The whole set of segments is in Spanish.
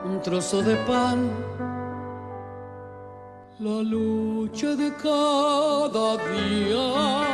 un trozo de pan, la lucha de cada día,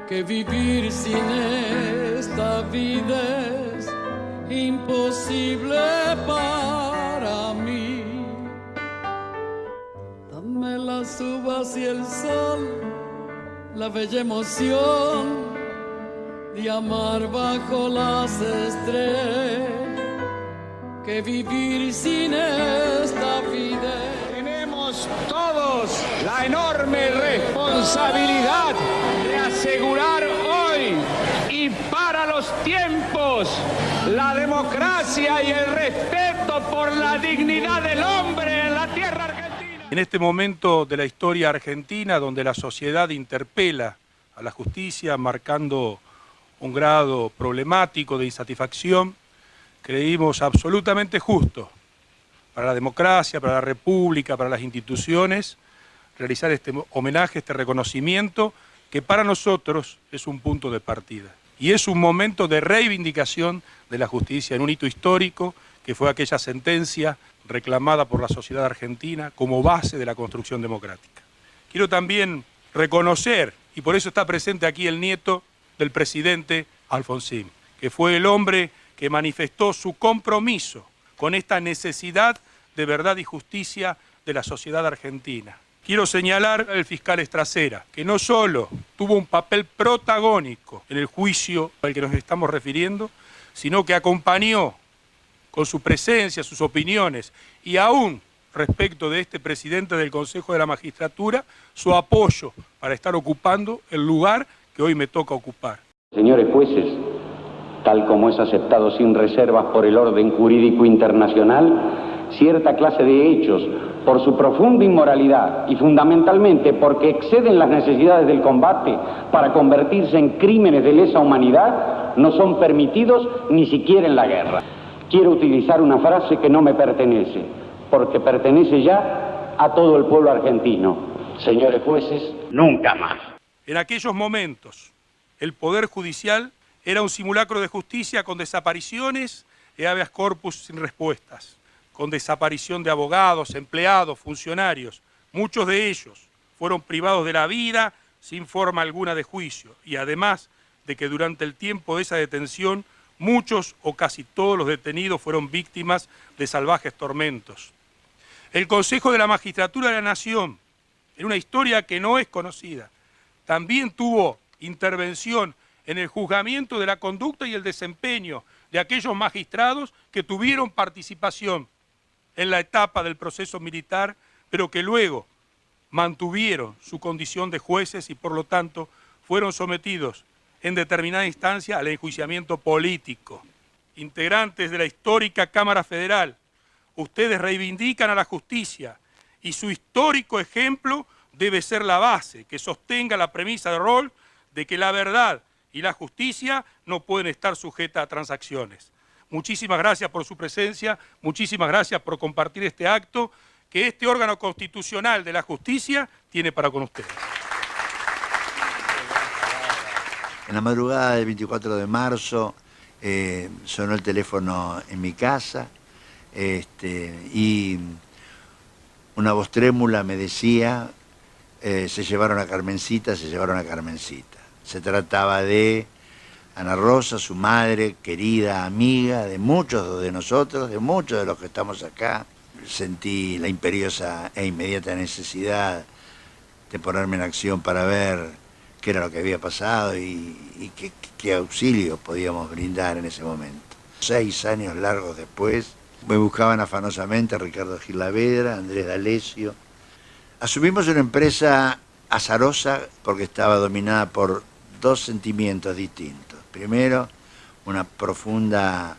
que vivir sin esta vida es imposible para mí. Dame las uvas y el sol, la bella emoción de amar bajo las estrellas, que vivir sin esta vida. Tenemos todos la enorme responsabilidad de asegurar hoy y para los tiempos la democracia y el respeto por la dignidad del hombre en la tierra argentina. En este momento de la historia argentina, donde la sociedad interpela a la justicia marcando un grado problemático de insatisfacción, creímos absolutamente justo para la democracia, para la república, para las instituciones, realizar este homenaje, este reconocimiento, que para nosotros es un punto de partida. Y es un momento de reivindicación de la justicia en un hito histórico, que fue aquella sentencia reclamada por la sociedad argentina como base de la construcción democrática. Quiero también reconocer, y por eso está presente aquí el nieto del presidente Alfonsín, que fue el hombre que manifestó su compromiso con esta necesidad de verdad y justicia de la sociedad argentina. Quiero señalar al fiscal Estracera, que no solo tuvo un papel protagónico en el juicio al que nos estamos refiriendo, sino que acompañó con su presencia, sus opiniones y aún respecto de este presidente del Consejo de la Magistratura, su apoyo para estar ocupando el lugar que hoy me toca ocupar. Señores jueces, tal como es aceptado sin reservas por el orden jurídico internacional, cierta clase de hechos, por su profunda inmoralidad y fundamentalmente porque exceden las necesidades del combate para convertirse en crímenes de lesa humanidad, no son permitidos ni siquiera en la guerra. Quiero utilizar una frase que no me pertenece, porque pertenece ya a todo el pueblo argentino. Señores jueces, nunca más. En aquellos momentos, el Poder Judicial era un simulacro de justicia con desapariciones y habeas corpus sin respuestas, con desaparición de abogados, empleados, funcionarios. Muchos de ellos fueron privados de la vida sin forma alguna de juicio, y además de que durante el tiempo de esa detención muchos o casi todos los detenidos fueron víctimas de salvajes tormentos. El Consejo de la Magistratura de la Nación, en una historia que no es conocida, también tuvo intervención en el juzgamiento de la conducta y el desempeño de aquellos magistrados que tuvieron participación en la etapa del proceso militar, pero que luego mantuvieron su condición de jueces y por lo tanto fueron sometidos en determinada instancia al enjuiciamiento político. Integrantes de la histórica Cámara Federal, ustedes reivindican a la justicia y su histórico ejemplo debe ser la base que sostenga la premisa de Roll de que la verdad y la justicia no pueden estar sujetas a transacciones. Muchísimas gracias por su presencia, muchísimas gracias por compartir este acto que este órgano constitucional de la justicia tiene para con ustedes. En la madrugada del 24 de marzo sonó el teléfono en mi casa y una voz trémula me decía, se llevaron a Carmencita, se llevaron a Carmencita. Se trataba de Ana Rosa, su madre, querida amiga de muchos de nosotros, de muchos de los que estamos acá. Sentí la imperiosa e inmediata necesidad de ponerme en acción para ver qué era lo que había pasado y qué auxilio podíamos brindar en ese momento. 6 años largos después, me buscaban afanosamente Ricardo Gilavedra, Andrés D'Alessio. Asumimos una empresa azarosa porque estaba dominada por 2 sentimientos distintos. Primero, una profunda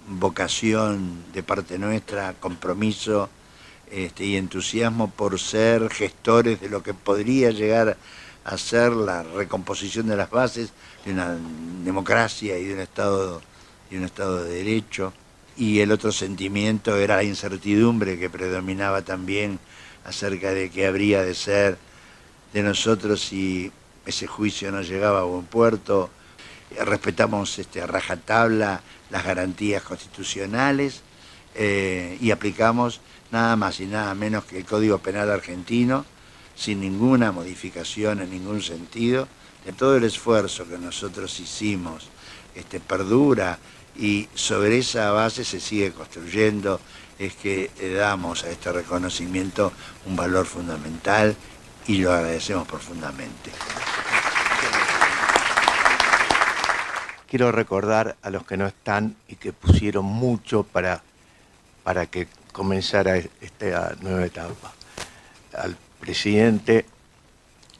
vocación de parte nuestra, compromiso y entusiasmo por ser gestores de lo que podría llegar a ser la recomposición de las bases de una democracia y de un Estado de Derecho. Y el otro sentimiento era la incertidumbre que predominaba también acerca de qué habría de ser de nosotros si ese juicio no llegaba a buen puerto. Respetamos a rajatabla las garantías constitucionales y aplicamos nada más y nada menos que el Código Penal argentino, sin ninguna modificación en ningún sentido. De todo el esfuerzo que nosotros hicimos perdura, y sobre esa base se sigue construyendo, es que le damos a este reconocimiento un valor fundamental y lo agradecemos profundamente. Quiero recordar a los que no están y que pusieron mucho para que comenzara esta nueva etapa. Al presidente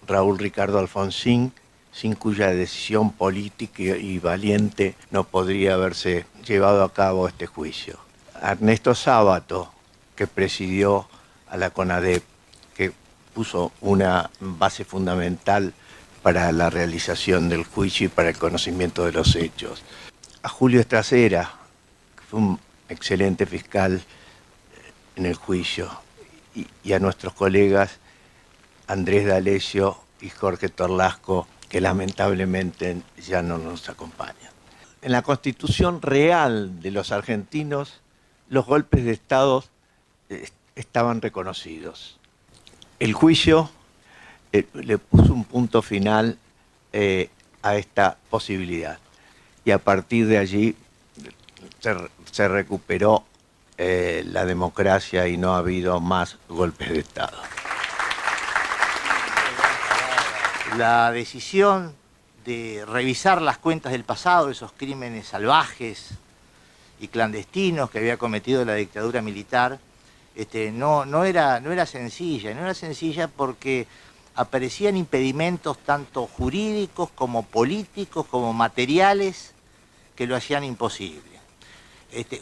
Raúl Ricardo Alfonsín, sin cuya decisión política y valiente no podría haberse llevado a cabo este juicio. A Ernesto Sábato, que presidió a la CONADEP, que puso una base fundamental para la realización del juicio y para el conocimiento de los hechos. A Julio Estracera, que fue un excelente fiscal en el juicio, y a nuestros colegas Andrés D'Alessio y Jorge Torlasco, que lamentablemente ya no nos acompañan. En la Constitución real de los argentinos, los golpes de Estado estaban reconocidos. El juicio le puso un punto final a esta posibilidad, y a partir de allí se recuperó la democracia y no ha habido más golpes de Estado. La decisión de revisar las cuentas del pasado, esos crímenes salvajes y clandestinos que había cometido la dictadura militar, no era sencilla. No era sencilla porque aparecían impedimentos tanto jurídicos como políticos, como materiales, que lo hacían imposible.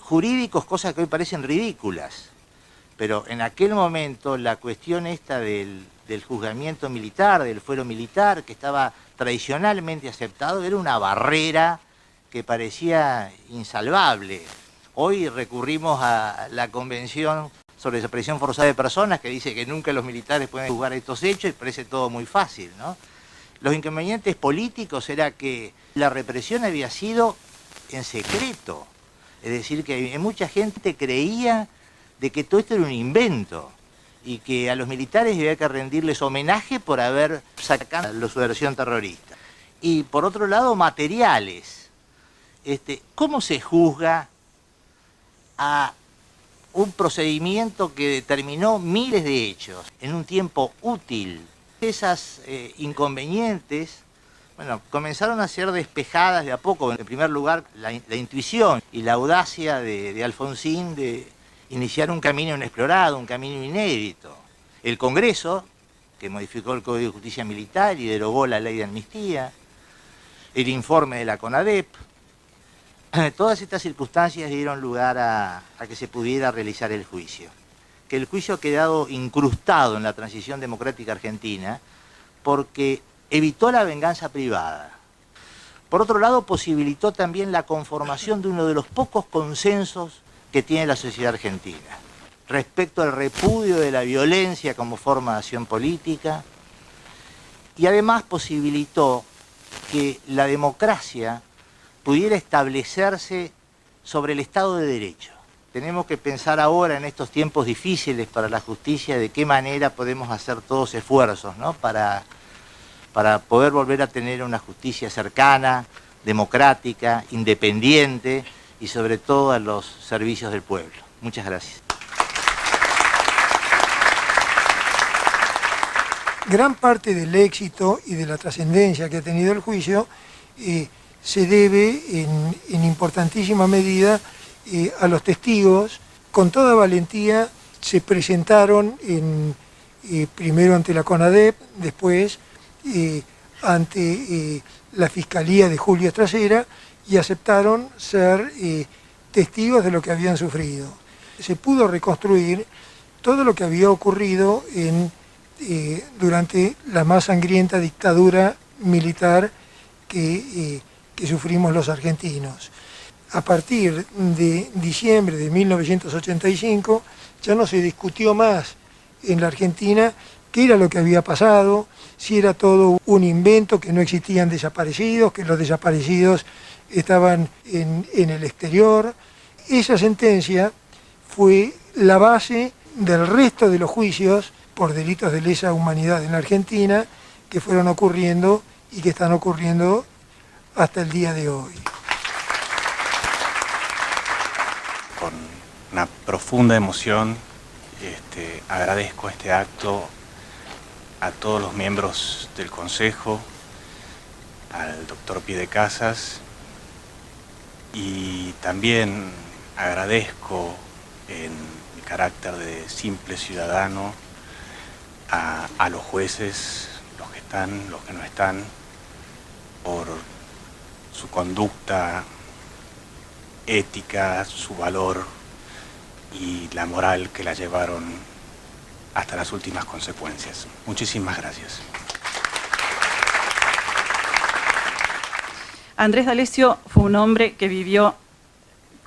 Jurídicos, cosas que hoy parecen ridículas, pero en aquel momento la cuestión esta del juzgamiento militar, del fuero militar, que estaba tradicionalmente aceptado, era una barrera que parecía insalvable. Hoy recurrimos a la Convención sobre Desaparición Forzada de Personas, que dice que nunca los militares pueden juzgar estos hechos, y parece todo muy fácil, ¿no? Los inconvenientes políticos era que la represión había sido en secreto, es decir, que mucha gente creía de que todo esto era un invento, y que a los militares había que rendirles homenaje por haber sacado la subversión terrorista. Y por otro lado, materiales. ¿Cómo se juzga a un procedimiento que determinó miles de hechos en un tiempo útil? Esas inconvenientes, bueno, comenzaron a ser despejadas de a poco. En primer lugar, la intuición y la audacia de Alfonsín de iniciar un camino inexplorado, un camino inédito. El Congreso, que modificó el Código de Justicia Militar y derogó la ley de amnistía, el informe de la CONADEP, todas estas circunstancias dieron lugar a que se pudiera realizar el juicio. Que el juicio ha quedado incrustado en la transición democrática argentina porque evitó la venganza privada. Por otro lado, posibilitó también la conformación de uno de los pocos consensos que tiene la sociedad argentina respecto al repudio de la violencia como forma de acción política, y además posibilitó que la democracia pudiera establecerse sobre el Estado de Derecho. Tenemos que pensar ahora, en estos tiempos difíciles para la justicia, de qué manera podemos hacer todos esfuerzos, ¿no?, para poder volver a tener una justicia cercana, democrática, independiente y sobre todo a los servicios del pueblo. Muchas gracias. Gran parte del éxito y de la trascendencia que ha tenido el juicio se debe en importantísima medida a los testigos. Con toda valentía se presentaron primero ante la CONADEP, después ante la Fiscalía de Julio Estracera, y aceptaron ser testigos de lo que habían sufrido. Se pudo reconstruir todo lo que había ocurrido durante la más sangrienta dictadura militar que sufrimos los argentinos. A partir de diciembre de 1985 ya no se discutió más en la Argentina qué era lo que había pasado, si era todo un invento, que no existían desaparecidos, que los desaparecidos estaban en el exterior. Esa sentencia fue la base del resto de los juicios por delitos de lesa humanidad en la Argentina que fueron ocurriendo y que están ocurriendo hasta el día de hoy. Con una profunda emoción agradezco este acto a todos los miembros del Consejo, al doctor Piedecasas, y también agradezco en mi carácter de simple ciudadano a los jueces, los que están, los que no están, por su conducta ética, su valor y la moral que la llevaron hasta las últimas consecuencias. Muchísimas gracias. Andrés D'Alessio fue un hombre que vivió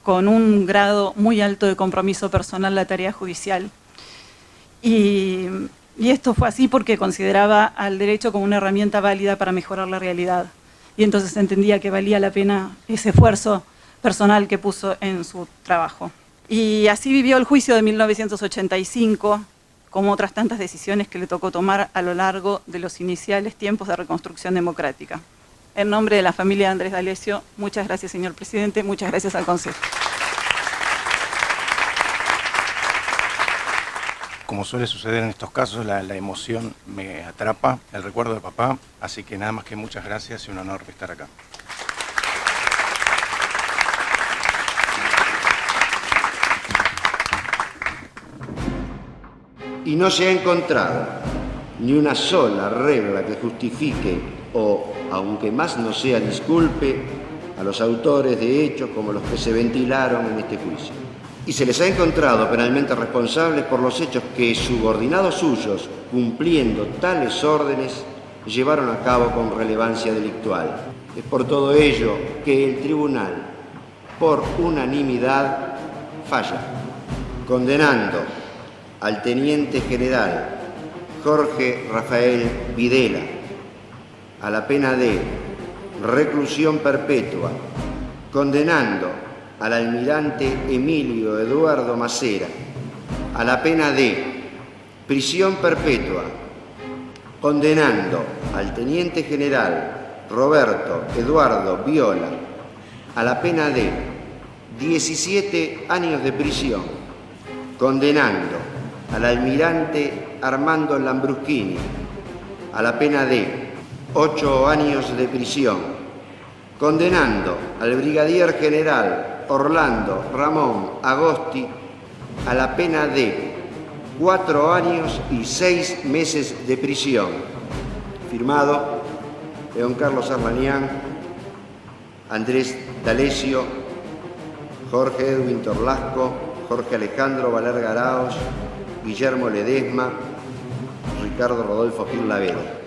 con un grado muy alto de compromiso personal la tarea judicial. Y esto fue así porque consideraba al derecho como una herramienta válida para mejorar la realidad. Y entonces entendía que valía la pena ese esfuerzo personal que puso en su trabajo. Y así vivió el juicio de 1985, como otras tantas decisiones que le tocó tomar a lo largo de los iniciales tiempos de reconstrucción democrática. En nombre de la familia de Andrés D'Alessio, muchas gracias, señor presidente, muchas gracias al Consejo. Como suele suceder en estos casos, la emoción me atrapa, el recuerdo de papá, así que nada más que muchas gracias y un honor estar acá. Y no se ha encontrado ni una sola regla que justifique o, aunque más no sea, disculpe a los autores de hechos como los que se ventilaron en este juicio. Y se les ha encontrado penalmente responsables por los hechos que subordinados suyos, cumpliendo tales órdenes, llevaron a cabo con relevancia delictual. Es por todo ello que el tribunal, por unanimidad, falla, condenando al teniente general Jorge Rafael Videla a la pena de reclusión perpetua, condenando al almirante Emilio Eduardo Macera a la pena de prisión perpetua, condenando al teniente general Roberto Eduardo Viola a la pena de 17 años de prisión, condenando al almirante Armando Lambruschini a la pena de 8 años de prisión, condenando al brigadier general Orlando Ramón Agosti a la pena de 4 años y 6 meses de prisión. Firmado León Carlos Arlanián, Andrés D'Alessio, Jorge Edwin Torlasco, Jorge Alejandro Valerga Araos, Guillermo Ledesma, Ricardo Rodolfo Gil Lavero.